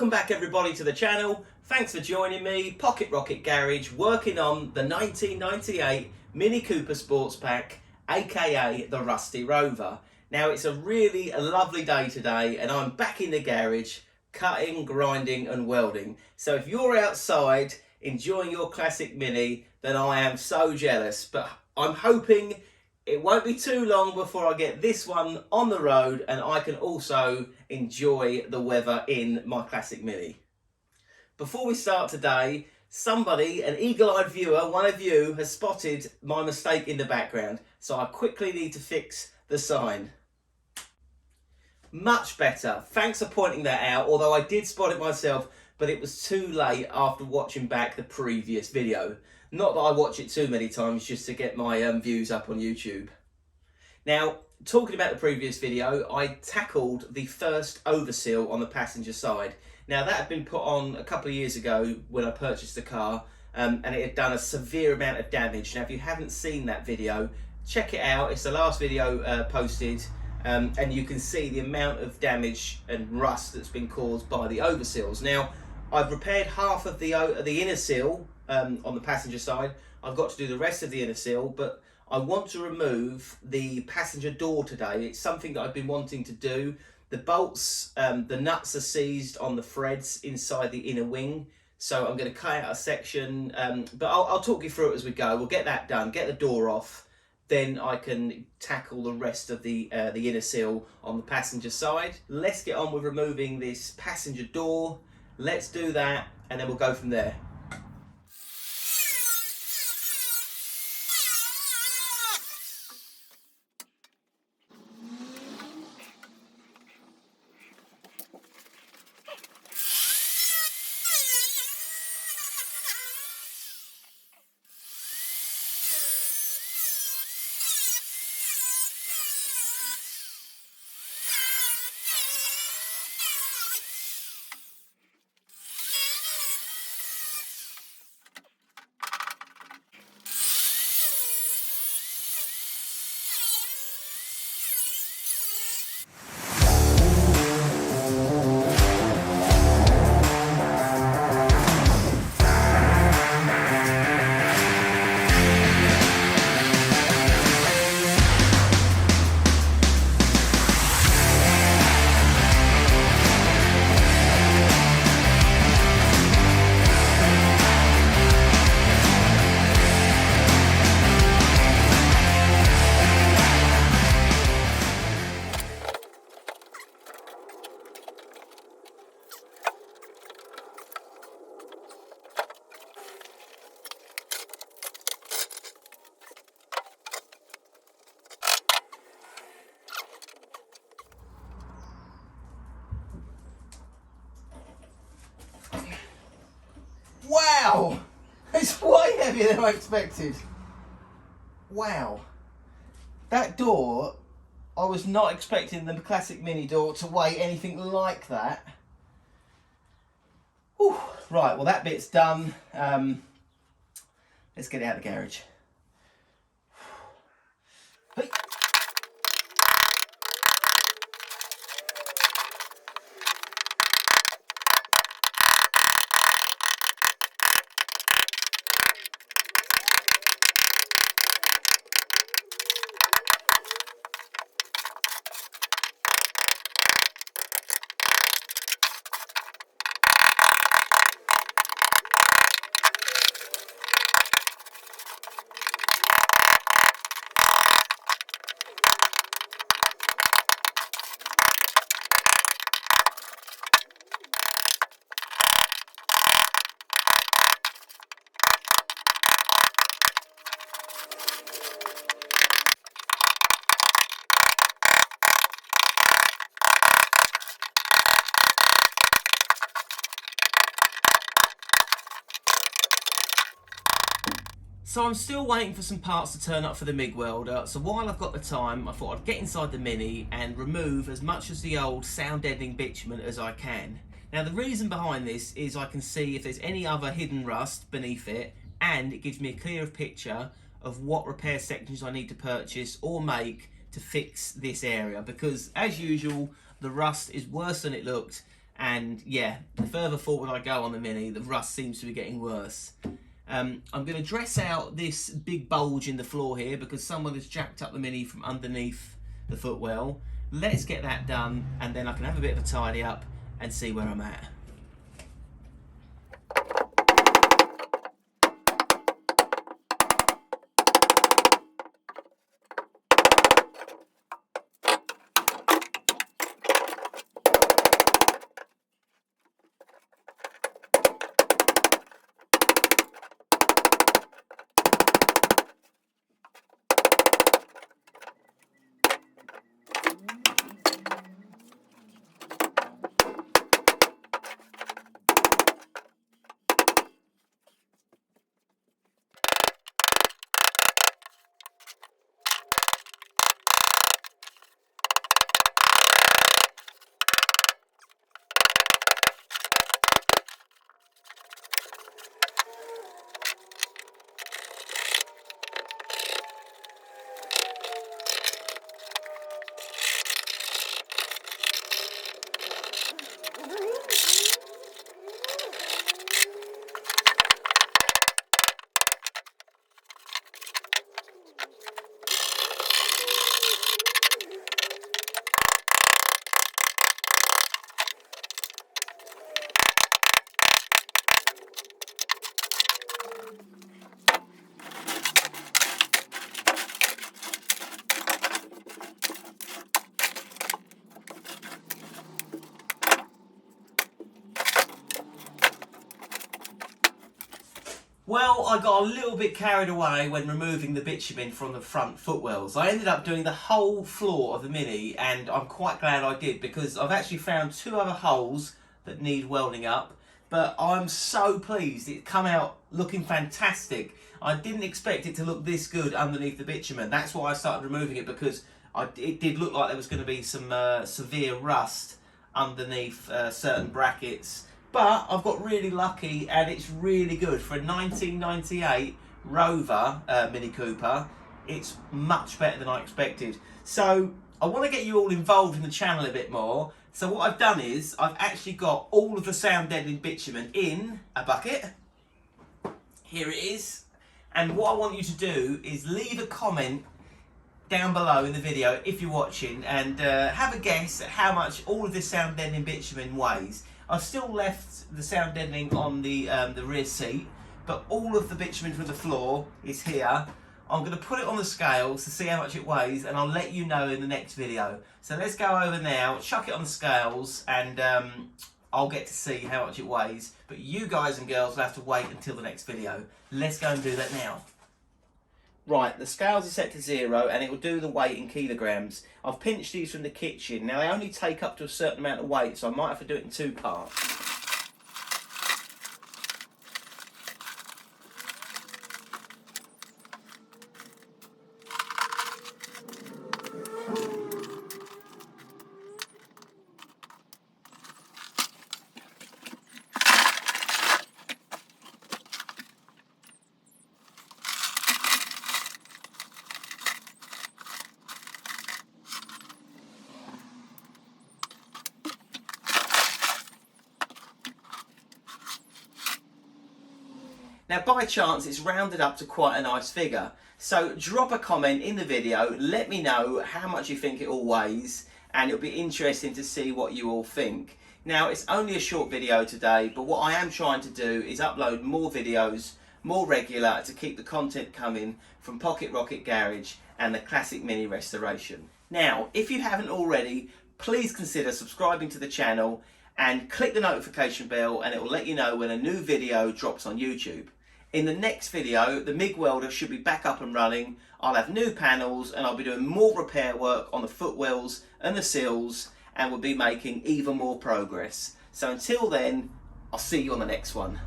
Welcome back everybody to the channel. Thanks for joining me, Pocket Rocket Garage, working on the 1998 Mini Cooper Sports Pack, aka the Rusty Rover. Now it's a really lovely day today and I'm back in the garage, cutting, grinding and welding. So if you're outside enjoying your classic Mini, then I am so jealous, but I'm hoping it won't be too long before I get this one on the road and I can also enjoy the weather in my classic Mini. Before we start today, somebody, an eagle-eyed viewer, one of you, has spotted my mistake in the background. So I quickly need to fix the sign. Much better. Thanks for pointing that out, although I did spot it myself, but it was too late after watching back the previous video. Not that I watch it too many times just to get my views up on YouTube. Now, talking about the previous video, I tackled the first overseal on the passenger side. Now that had been put on a couple of years ago when I purchased the car, and it had done a severe amount of damage. Now if you haven't seen that video, check it out. It's the last video posted, and you can see the amount of damage and rust that's been caused by the overseals. Now I've repaired half of the inner seal on the passenger side. I've got to do the rest of the inner seal, but I want to remove the passenger door today. It's something that I've been wanting to do. The bolts, the nuts are seized on the threads inside the inner wing, so I'm going to cut out a section, but I'll talk you through it as we go. We'll get that done, get the door off, then I can tackle the rest of the inner seal on the passenger side. Let's get on with removing this passenger door. Let's do that, and then we'll go from there. Wow! It's way heavier than I expected. Wow. That door, I was not expecting the classic Mini door to weigh anything like that. Whew. Right, well that bit's done. Let's get it out of the garage. Hey. So I'm still waiting for some parts to turn up for the MIG welder, so while I've got the time, I thought I'd get inside the Mini and remove as much of the old sound deadening bitumen as I can. Now the reason behind this is I can see if there's any other hidden rust beneath it, and it gives me a clearer picture of what repair sections I need to purchase or make to fix this area, because as usual the rust is worse than it looked, And yeah, the further forward I go on the Mini, the rust seems to be getting worse. I'm going to dress out this big bulge in the floor here because someone has jacked up the Mini from underneath the footwell. Let's get that done, and then I can have a bit of a tidy up and see where I'm at. Well, I got a little bit carried away when removing the bitumen from the front footwells. I ended up doing the whole floor of the Mini, and I'm quite glad I did because I've actually found 2 other holes that need welding up, but I'm so pleased it come out looking fantastic. I didn't expect it to look this good underneath the bitumen. That's why I started removing it, because it did look like there was going to be some severe rust underneath certain brackets. But I've got really lucky, and it's really good. For a 1998 Rover Mini Cooper, it's much better than I expected. So I want to get you all involved in the channel a bit more. So what I've done is I've actually got all of the sound deadening bitumen in a bucket. Here it is. And what I want you to do is leave a comment down below in the video if you're watching, and have a guess at how much all of this sound deadening bitumen weighs. I've still left the sound deadening on the rear seat, but all of the bitumen from the floor is here. I'm going to put it on the scales to see how much it weighs, and I'll let you know in the next video. So let's go over now, chuck it on the scales, and I'll get to see how much it weighs. But you guys and girls will have to wait until the next video. Let's go and do that now. Right, the scales are set to 0 and it will do the weight in kilograms. I've pinched these from the kitchen. Now they only take up to a certain amount of weight, so I might have to do it in 2 parts. Now by chance it's rounded up to quite a nice figure, so drop a comment in the video, let me know how much you think it all weighs, and it'll be interesting to see what you all think. Now it's only a short video today, but what I am trying to do is upload more videos, more regular, to keep the content coming from Pocket Rocket Garage and the Classic Mini Restoration. Now if you haven't already, please consider subscribing to the channel and click the notification bell, and it will let you know when a new video drops on YouTube. In the next video, the MIG welder should be back up and running. I'll have new panels, and I'll be doing more repair work on the footwells and the sills, and we'll be making even more progress. So until then, I'll see you on the next one.